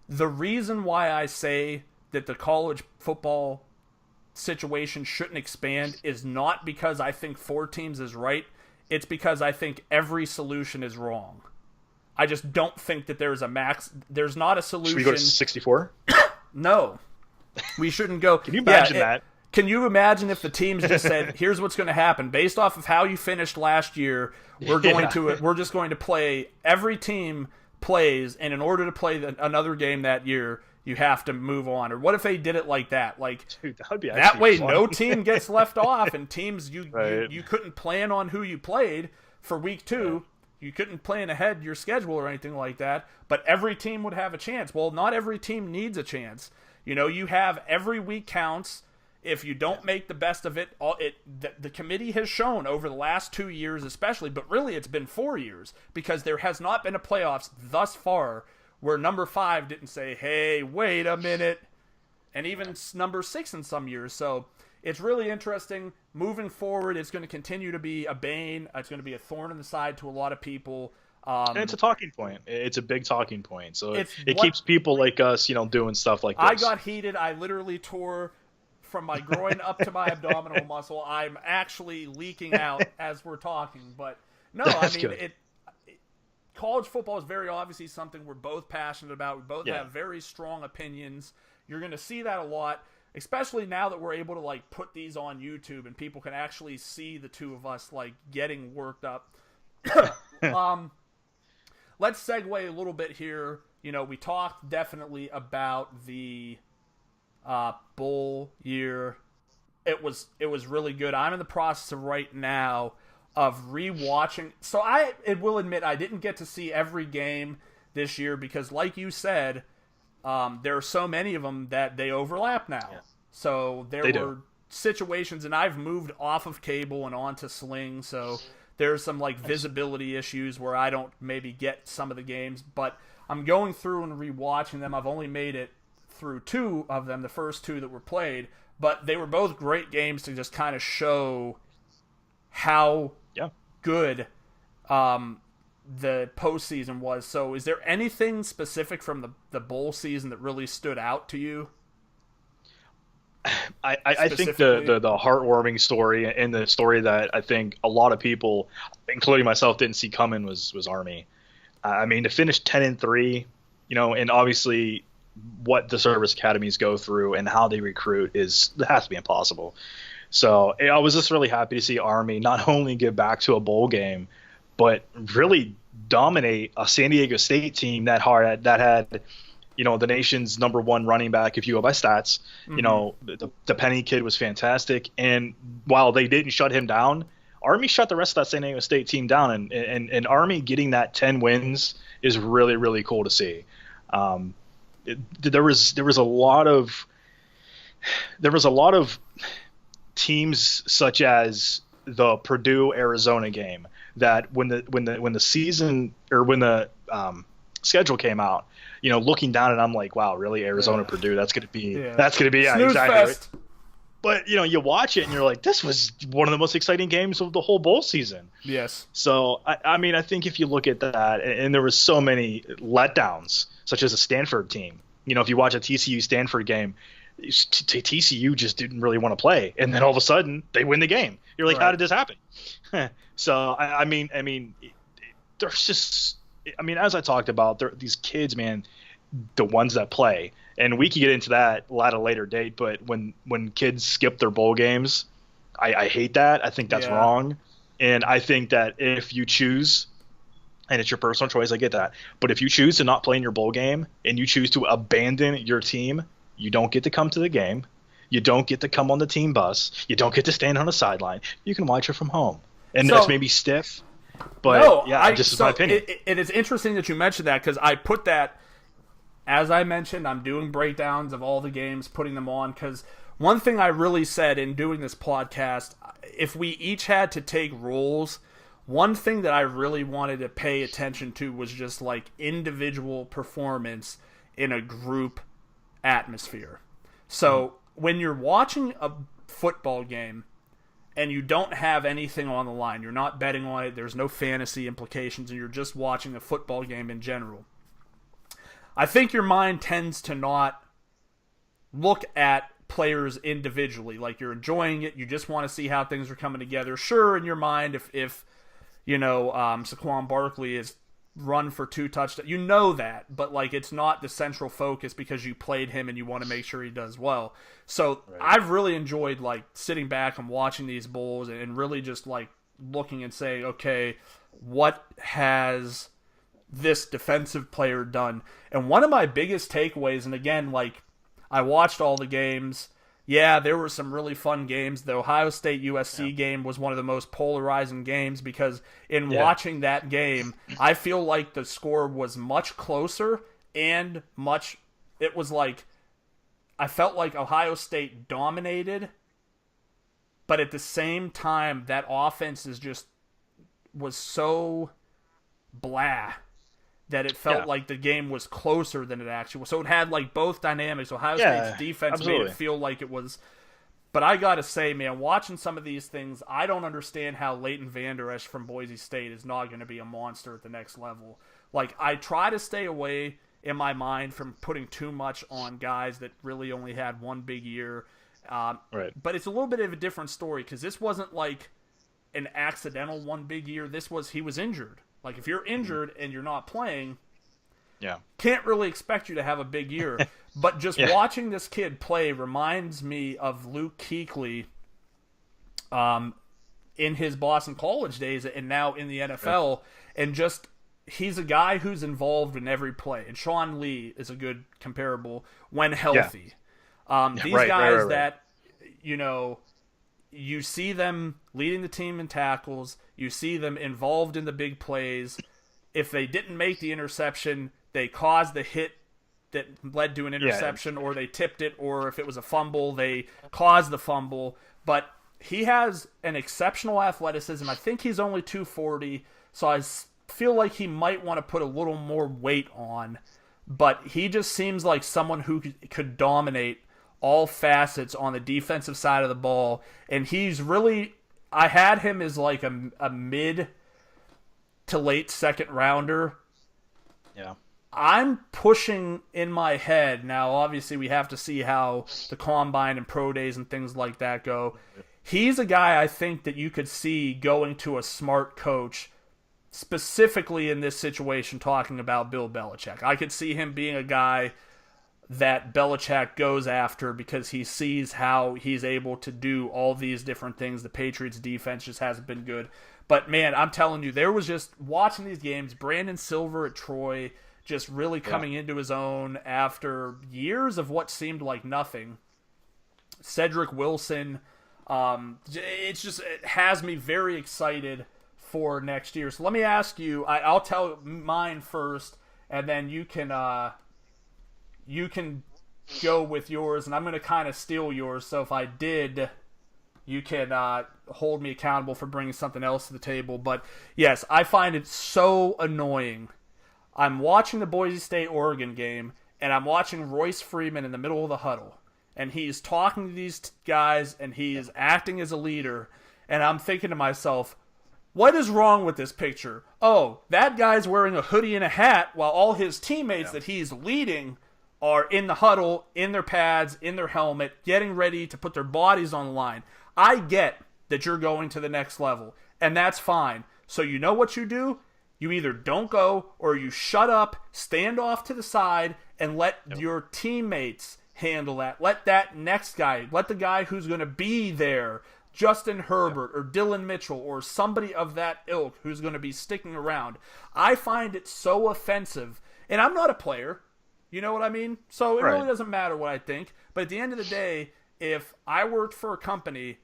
the reason why I say that the college football situation shouldn't expand is not because I think 4 teams is right. It's because I think every solution is wrong. I just don't think that there's a max. There's not a solution. Should we go to 64? No. We shouldn't go. Can you imagine that? Can you imagine if the teams just said, "Here's what's going to happen based off of how you finished last year. We're just going to play. Every team plays, and in order to play another game that year, you have to move on." Or what if they did it like that? Like, dude, that would be that way, fun. No team gets left off, and teams you couldn't plan on who you played for week 2. Yeah. You couldn't plan ahead your schedule or anything like that. But every team would have a chance. Well, not every team needs a chance. You have every week counts. If you don't make the best of it, the committee has shown over the last 2 years especially, but really it's been 4 years, because there has not been a playoffs thus far where number 5 didn't say, "Hey, wait a minute," and even number 6 in some years. So it's really interesting. Moving forward, it's going to continue to be a bane. It's going to be a thorn in the side to a lot of people. And it's a talking point. It's a big talking point. So it keeps people like us, doing stuff like this. I got heated. I literally tore from my groin up to my abdominal muscle. I'm actually leaking out as we're talking. But no, That's I mean, college football is very obviously something we're both passionate about. We both have very strong opinions. You're going to see that a lot, especially now that we're able to put these on YouTube and people can actually see the two of us getting worked up. Let's segue a little bit here. We talked definitely about the bowl year. It was really good. I'm in the process of right now of rewatching. So I will admit I didn't get to see every game this year because, like you said, there are so many of them that they overlap now. Yeah. So there were situations, and I've moved off of cable and onto Sling, so there's some visibility issues where I don't maybe get some of the games, but I'm going through and rewatching them. I've only made it through 2 of them, the first 2 that were played, but they were both great games to just kind of show how good the postseason was. So is there anything specific from the bowl season that really stood out to you? I think the heartwarming story and the story that I think a lot of people, including myself, didn't see coming was Army. I mean, to finish 10-3, and obviously what the service academies go through and how they recruit has to be impossible. So I was just really happy to see Army not only get back to a bowl game, but really dominate a San Diego State team that had the nation's number one running back if you go by stats. Mm-hmm. The Penny kid was fantastic, and while they didn't shut him down, Army shut the rest of that San Diego State team down, and Army getting that 10 wins is really, really cool to see. There was a lot of teams such as the Purdue Arizona game that when the season or when the schedule came out, looking down and I'm like, wow, really, Arizona Purdue, that's gonna be yeah, Snooze exactly. fest. Right? But you watch it and you're like, this was one of the most exciting games of the whole bowl season. Yes. So I think if you look at that, and there was so many letdowns, such as a Stanford team. If you watch a TCU Stanford game, TCU just didn't really want to play, and then all of a sudden they win the game. You're like, How did this happen? So I mean, there's just, as I talked about, these kids, man, the ones that play, and we can get into that at a later date. But when kids skip their bowl games, I hate that. I think that's wrong, and I think that if you choose, and it's your personal choice, I get that. But if you choose to not play in your bowl game and you choose to abandon your team, you don't get to come to the game. You don't get to come on the team bus. You don't get to stand on the sideline. You can watch it from home. And that's maybe stiff, but is my opinion. It is interesting that you mentioned that, because I put that, as I mentioned, I'm doing breakdowns of all the games, putting them on, because one thing I really said in doing this podcast, if we each had to take roles, one thing that I really wanted to pay attention to was just like individual performance in a group atmosphere. So when you're watching a football game and you don't have anything on the line, you're not betting on it, there's no fantasy implications, and you're just watching a football game in general, I think your mind tends to not look at players individually. Like, you're enjoying it, you just want to see how things are coming together. Sure, in your mind, if Saquon Barkley is run for 2 touchdowns, that, but like, it's not the central focus because you played him and you want to make sure he does well. So I've really enjoyed like sitting back and watching these bowls and really just like looking and saying, okay, what has this defensive player done? And one of my biggest takeaways, and again, like, I watched all the games. Yeah, there were some really fun games. The Ohio State USC game was one of the most polarizing games, because in watching that game, I feel like the score was much closer and it was like, I felt like Ohio State dominated, but at the same time, that offense was so blah that it felt like the game was closer than it actually was. So it had like both dynamics. Ohio State's defense made it feel like it was. But I gotta say, man, watching some of these things, I don't understand how Leighton Vander Esch from Boise State is not going to be a monster at the next level. Like, I try to stay away in my mind from putting too much on guys that really only had one big year. But it's a little bit of a different story, because this wasn't like an accidental one big year. He was injured. Like, if you're injured and you're not playing, can't really expect you to have a big year. But just watching this kid play reminds me of Luke Kuechly in his Boston College days and now in the NFL. And just, he's a guy who's involved in every play. And Sean Lee is a good comparable when healthy. These guys that, you see them leading the team in tackles. You see them involved in the big plays. If they didn't make the interception, they caused the hit that led to an interception, or they tipped it, or if it was a fumble, they caused the fumble. But he has an exceptional athleticism. I think he's only 240, so I feel like he might want to put a little more weight on. But he just seems like someone who could dominate all facets on the defensive side of the ball. And he's really, I had him as like a mid to late second rounder. Yeah. I'm pushing in my head. Now, obviously, we have to see how the combine and pro days and things like that go. He's a guy I think that you could see going to a smart coach, specifically in this situation, talking about Bill Belichick. I could see him being a guy that Belichick goes after because he sees how he's able to do all these different things. The Patriots defense just hasn't been good. But man, I'm telling you, there was just watching these games, Brandon Silver at Troy, just really coming into his own after years of what seemed like nothing. Cedric Wilson, it has me very excited for next year. So let me ask you, I'll tell mine first, and then you can go with yours, and I'm going to kind of steal yours. So if I did, you can hold me accountable for bringing something else to the table. But yes, I find it so annoying. I'm watching the Boise State-Oregon game, and I'm watching Royce Freeman in the middle of the huddle. And he's talking to these guys, and he is acting as a leader. And I'm thinking to myself, what is wrong with this picture? Oh, that guy's wearing a hoodie and a hat, while all his teammates that he's leading are in the huddle, in their pads, in their helmet, getting ready to put their bodies on the line. I get that you're going to the next level, and that's fine. So you know what you do? You either don't go, or you shut up, stand off to the side, and let your teammates handle that. Let that next guy, let the guy who's going to be there, Justin Herbert or Dylan Mitchell or somebody of that ilk who's going to be sticking around. I find it so offensive, and I'm not a player. You know what I mean? So it really doesn't matter what I think. But at the end of the day, if I worked for a company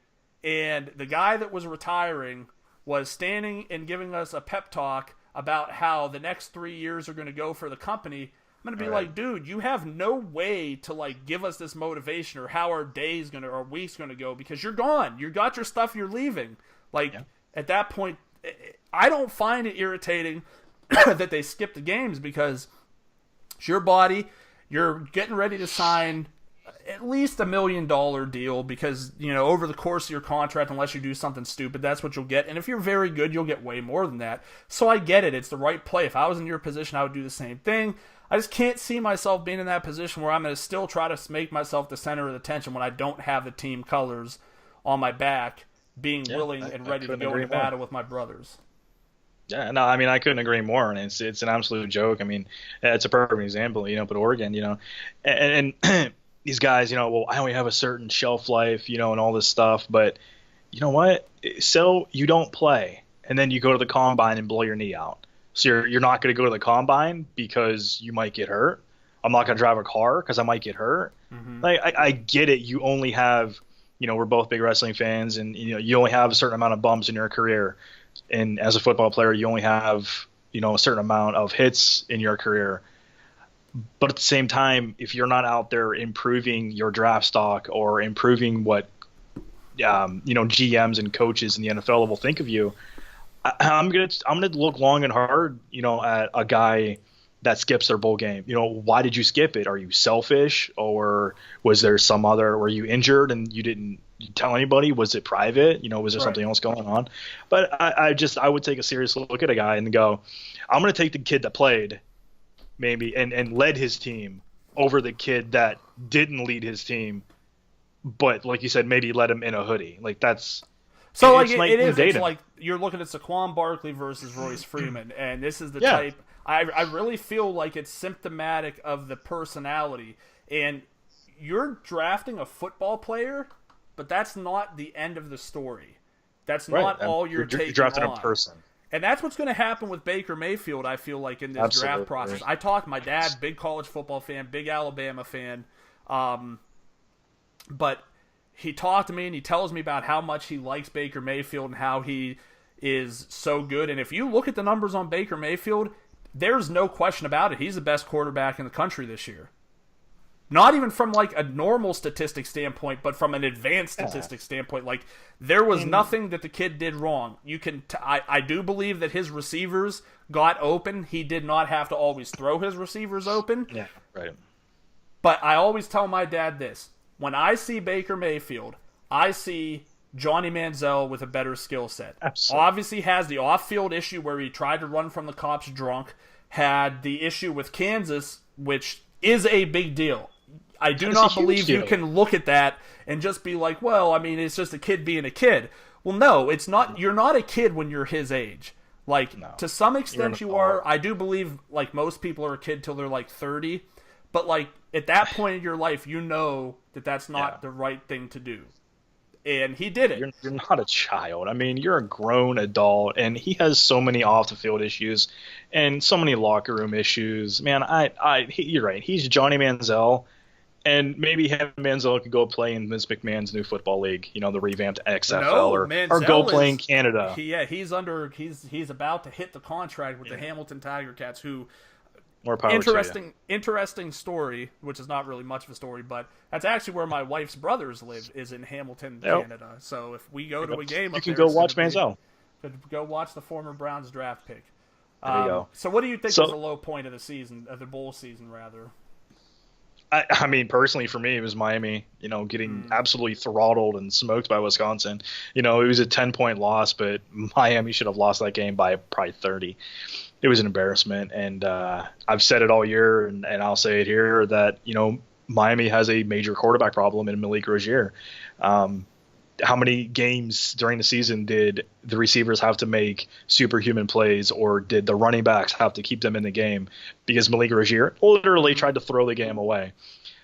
and the guy that was retiring was standing and giving us a pep talk about how the next 3 years are going to go for the company, I'm going to be like, dude, you have no way to like give us this motivation or how our day's going to, or week's going to go, because you're gone. You got your stuff, you're leaving. Like at that point, I don't find it irritating that they skip the games, because it's your body. You're getting ready to sign at least $1 million deal, because, you know, over the course of your contract, unless you do something stupid, that's what you'll get. And if you're very good, you'll get way more than that. So I get it. It's the right play. If I was in your position, I would do the same thing. I just can't see myself being in that position where I'm going to still try to make myself the center of attention when I don't have the team colors on my back, being willing and ready to go into battle with my brothers. Yeah, no, I mean, I couldn't agree more, and it's an absolute joke. I mean, it's a perfect example, you know, but Oregon, you know, and these guys, you know, well, I only have a certain shelf life, you know, and all this stuff, but you know what? So you don't play, and then you go to the combine and blow your knee out. So you're not going to go to the combine because you might get hurt. I'm not going to drive a car because I might get hurt. Mm-hmm. Like I get it. You only have, you know, we're both big wrestling fans, and you know, you only have a certain amount of bumps in your career. And as a football player, you only have, you know, a certain amount of hits in your career. But at the same time, if you're not out there improving your draft stock or improving what, you know, GMs and coaches in the NFL will think of you, I'm gonna look long and hard, you know, at a guy that skips their bowl game. You know, why did you skip it? Are you selfish, or was there some other? Were you injured and you didn't tell anybody? Was it private? You know, was there something else going on? But I would take a serious look at a guy and go, I'm gonna take the kid that played, maybe, and led his team over the kid that didn't lead his team, but like you said, maybe let him in a hoodie. Like that's. So like it is. It's like you're looking at Saquon Barkley versus Royce Freeman, and this is the type. I really feel like it's symptomatic of the personality. And you're drafting a football player, but that's not the end of the story. That's not all you're taking drafting on. A person. And that's what's going to happen with Baker Mayfield, I feel like, in this draft process. I talked to my dad, big college football fan, big Alabama fan, but he talked to me and he tells me about how much he likes Baker Mayfield and how he is so good. And if you look at the numbers on Baker Mayfield, there's no question about it. He's the best quarterback in the country this year. Not even from like a normal statistic standpoint, but from an advanced statistic standpoint. Like, there was nothing that the kid did wrong. You can I do believe that his receivers got open. He did not have to always throw his receivers open. Yeah, right. But I always tell my dad this. When I see Baker Mayfield, I see Johnny Manziel with a better skill set. Absolutely. Obviously has the off-field issue where he tried to run from the cops drunk, had the issue with Kansas, which is a big deal. I do not believe you can look at that and just be like, well, I mean, it's just a kid being a kid. Well, no, it's not. You're not a kid when you're his age. Like, to some extent you are. I do believe, like, most people are a kid till they're, like, 30. But, like, at that point in your life, you know that that's not the right thing to do. and he did it. You're not a child. I mean, you're a grown adult, and he has so many off the field issues, and so many locker room issues. Man, you're right. He's Johnny Manziel, and maybe him and Manziel could go play in Vince McMahon's new football league. You know, the revamped XFL, or go play in Canada. He's about to hit the contract with the Hamilton Tiger Cats, who. More power Interesting story, which is not really much of a story, but that's actually where my wife's brothers live, is in Hamilton, Canada. So if we go to a game, you can go watch Manziel. Go watch the former Browns draft pick. There you go. So what do you think was the low point of the season, of the bowl season, rather? I mean, personally, for me, it was Miami, getting absolutely throttled and smoked by Wisconsin. It was a 10-point loss, but Miami should have lost that game by probably 30. It was an embarrassment, and I've said it all year, and I'll say it here, that, Miami has a major quarterback problem in Malik Rozier. How many games during the season did the receivers have to make superhuman plays, or did the running backs have to keep them in the game because Malik Rozier literally tried to throw the game away?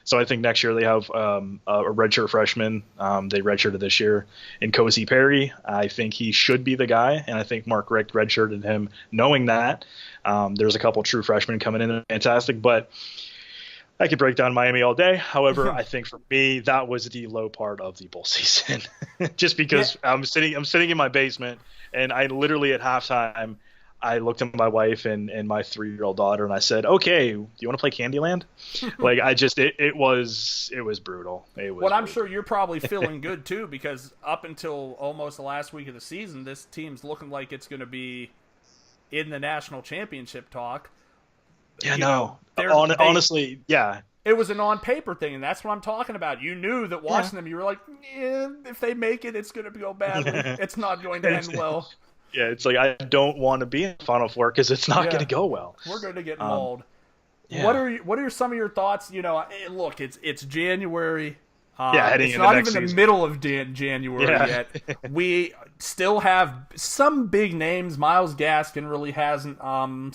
So I think next year they have a redshirt freshman. They redshirted this year in Cozy Perry. I think he should be the guy, and I think Mark Richt redshirted him knowing that. There's a couple true freshmen coming in, fantastic, but I could break down Miami all day. However, I think for me that was the low part of the bowl season, just because I'm sitting in my basement, and I literally at halftime I looked at my wife and my 3-year-old daughter, and I said, "Okay, do you want to play Candyland?" Like it was brutal. Well, I'm sure you're probably feeling good too, because up until almost the last week of the season, this team's looking like it's going to be in the national championship talk. Yeah, honestly, yeah. It was an on-paper thing, and that's what I'm talking about. You knew that watching them, you were like, if they make it, it's going to go badly. It's not going to end well. Yeah, it's like, I don't want to be in the Final Four because it's not going to go well. We're going to get mauled. Yeah. What are some of your thoughts? Look, it's January. Heading it's into not next even season. The middle of January yet. We still have some big names. Myles Gaskin really hasn't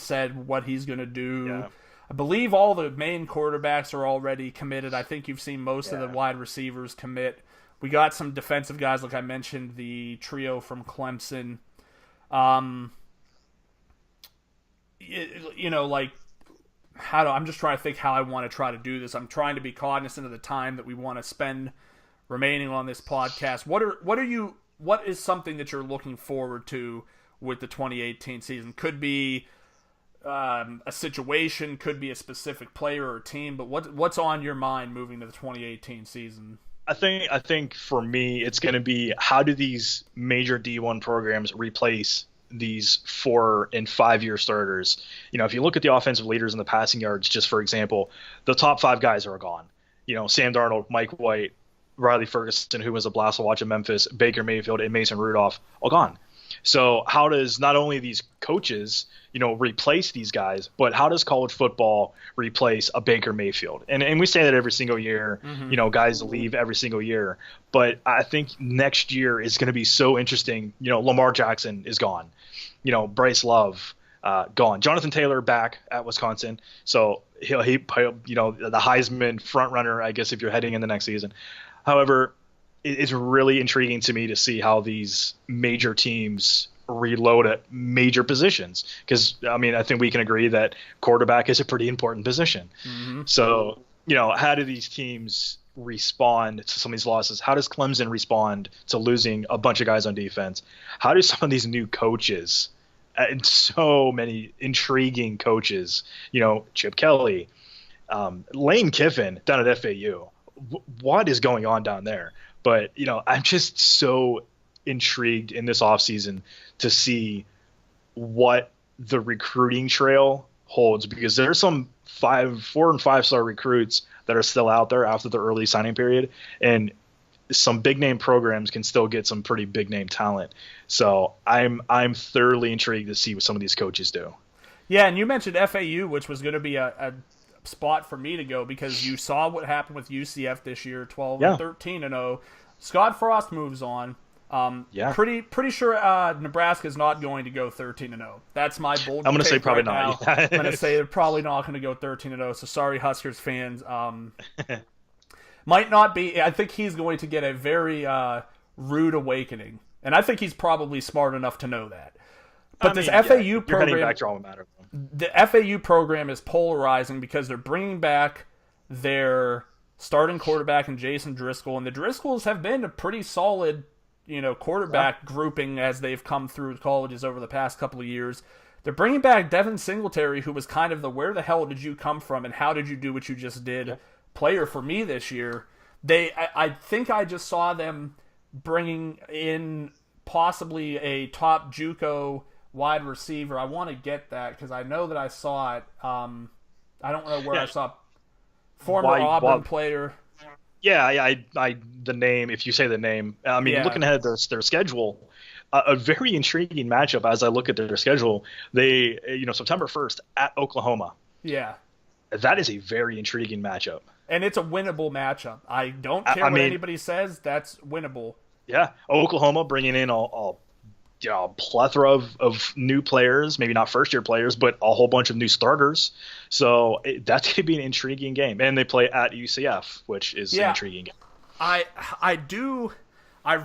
said what he's going to do. Yeah. I believe all the main quarterbacks are already committed. I think you've seen most of the wide receivers commit. We got some defensive guys, like I mentioned, the trio from Clemson. I'm just trying to think how I want to try to do this. I'm trying to be cognizant of the time that we want to spend remaining on this podcast. What is something that you're looking forward to with the 2018 season? Could be a situation, could be a specific player or team, but what's on your mind moving to the 2018 season? I think for me, it's going to be, how do these major D1 programs replace these 4 and 5 year starters? If you look at the offensive leaders in the passing yards, just for example, the top 5 guys are gone. Sam Darnold, Mike White, Riley Ferguson, who was a blast to watch in Memphis, Baker Mayfield, and Mason Rudolph, all gone. So how does not only these coaches, replace these guys, but how does college football replace a Baker Mayfield? And we say that every single year, guys leave every single year. But I think next year is going to be so interesting. Lamar Jackson is gone. Bryce Love, gone. Jonathan Taylor back at Wisconsin. So he the Heisman front runner, I guess, if you're heading in the next season. However, it's really intriguing to me to see how these major teams reload at major positions, because I think we can agree that quarterback is a pretty important position. So how do these teams respond to some of these losses? How does Clemson respond to losing a bunch of guys on defense? How do some of these new coaches, and so many intriguing coaches, Chip Kelly, Lane Kiffin down at FAU, what is going on down there? But I'm just so intrigued in this offseason to see what the recruiting trail holds, because there's some 4 and 5-star recruits that are still out there after the early signing period, and some big name programs can still get some pretty big name talent. So I'm thoroughly intrigued to see what some of these coaches do. Yeah, and you mentioned FAU, which was going to be a spot for me to go, because you saw what happened with UCF this year, 12-13-0. Scott Frost moves on. Pretty sure Nebraska is not going to go 13-0. That's my bold. I'm going to say probably not. I'm going to say they're probably not going to go 13-0. So sorry, Huskers fans. Might not be. I think he's going to get a very rude awakening. And I think he's probably smart enough to know that. But this FAU FAU program, program, back to alma mater. the FAU program is polarizing because they're bringing back their starting quarterback in Jason Driscoll, and the Driscolls have been a pretty solid, quarterback grouping as they've come through colleges over the past couple of years. They're bringing back Devin Singletary, who was kind of the where the hell did you come from and how did you do what you just did player for me this year. I think I just saw them bringing in possibly a top JUCO wide receiver. I want to get that because I know that I saw it. I don't know where I saw former Auburn player. Yeah, I the name. If you say the name, I mean, looking ahead at their schedule, a very intriguing matchup. As I look at their schedule, they September 1st at Oklahoma. Yeah, that is a very intriguing matchup, and it's a winnable matchup. I don't care what anybody says. That's winnable. Yeah, Oklahoma bringing in a plethora of new players, maybe not first-year players, but a whole bunch of new starters. So that's going to be an intriguing game. And they play at UCF, which is an intriguing game. I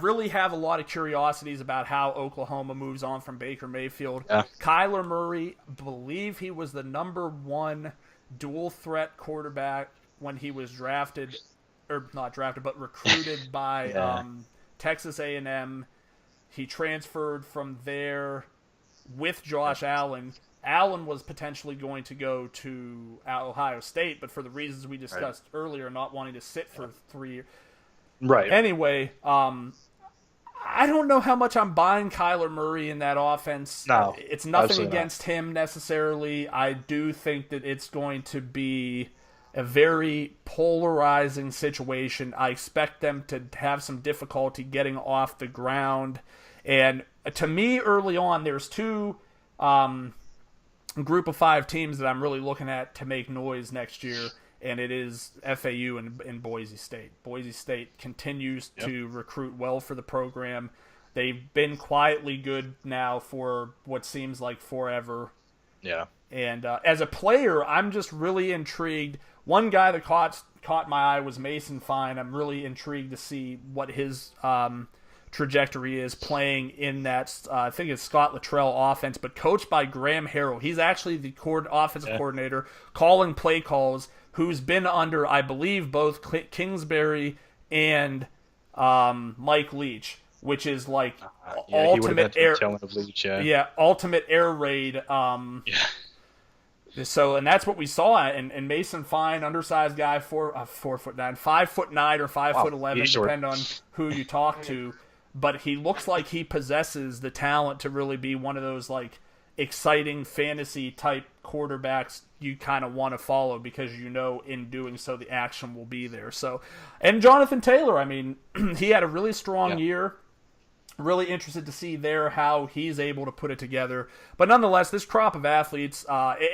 really have a lot of curiosities about how Oklahoma moves on from Baker Mayfield. Yeah. Kyler Murray, believe he was the number one dual-threat quarterback when he was drafted, or not drafted, but recruited by Texas A&M. He transferred from there with Josh Allen. Allen was potentially going to go to Ohio State, but for the reasons we discussed earlier, not wanting to sit for 3 years. Right. Anyway, I don't know how much I'm buying Kyler Murray in that offense. No, it's nothing against him necessarily. I do think that it's going to be a very polarizing situation. I expect them to have some difficulty getting off the ground. And to me, early on, there's two group of 5 teams that I'm really looking at to make noise next year, and it is FAU and Boise State. Boise State continues to recruit well for the program. They've been quietly good now for what seems like forever. Yeah. And as a player, I'm just really intrigued. One guy that caught my eye was Mason Fine. I'm really intrigued to see what his trajectory is playing in that, I think it's Scott Luttrell offense, but coached by Graham Harrell. He's actually the offensive coordinator, calling play calls, who's been under, I believe, both Kingsbury and Mike Leach, which is like ultimate air raid. So, and that's what we saw, and Mason Fine, undersized guy, 4'9", 5'9" or 5'11", depending on who you talk to. But he looks like he possesses the talent to really be one of those like exciting fantasy type quarterbacks you kind of want to follow because in doing so the action will be there. So, and Jonathan Taylor, I mean, he had a really strong year. Really interested to see how he's able to put it together. But nonetheless, this crop of athletes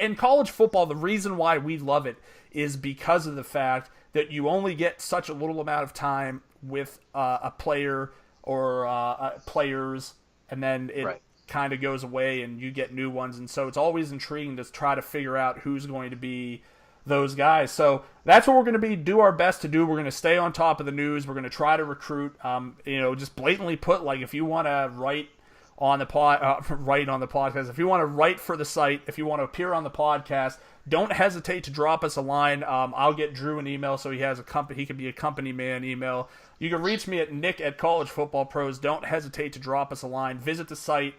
in college football, the reason why we love it is because of the fact that you only get such a little amount of time with a player or players, and then it kind of goes away and you get new ones. And so it's always intriguing to try to figure out who's going to be those guys. So that's what we're going to do our best to do. We're going to stay on top of the news. We're going to try to recruit, just blatantly put, like, if you want to write on the podcast, if you want to write for the site, if you want to appear on the podcast, don't hesitate to drop us a line. I'll get Drew an email so he can be a company man email. You can reach me at nick@collegefootballpros. Don't hesitate to drop us a line. Visit the site,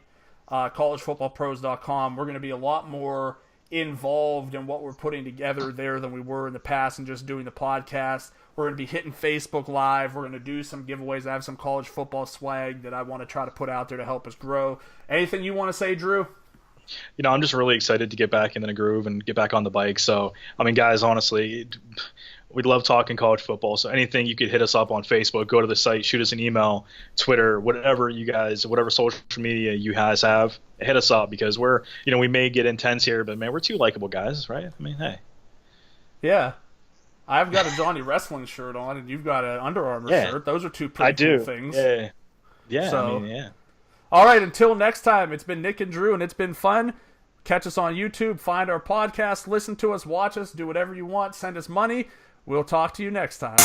collegefootballpros.com. We're going to be a lot more involved in what we're putting together there than we were in the past and just doing the podcast. We're going to be hitting Facebook Live. We're going to do some giveaways. I have some college football swag that I want to try to put out there to help us grow. Anything you want to say, Drew? I'm just really excited to get back into the groove and get back on the bike. So, I mean, guys, honestly, we love talking college football. So anything you could hit us up on Facebook, go to the site, shoot us an email, Twitter, whatever social media you guys have, hit us up because we may get intense here, but man, we're two likable guys, right? I mean, hey. Yeah. I've got a Johnny Wrestling shirt on and you've got an Under Armour shirt. Those are two pretty cool things. Yeah. Yeah. So, I mean, yeah. All right, until next time, it's been Nick and Drew, and it's been fun. Catch us on YouTube, find our podcast, listen to us, watch us, do whatever you want, send us money. We'll talk to you next time.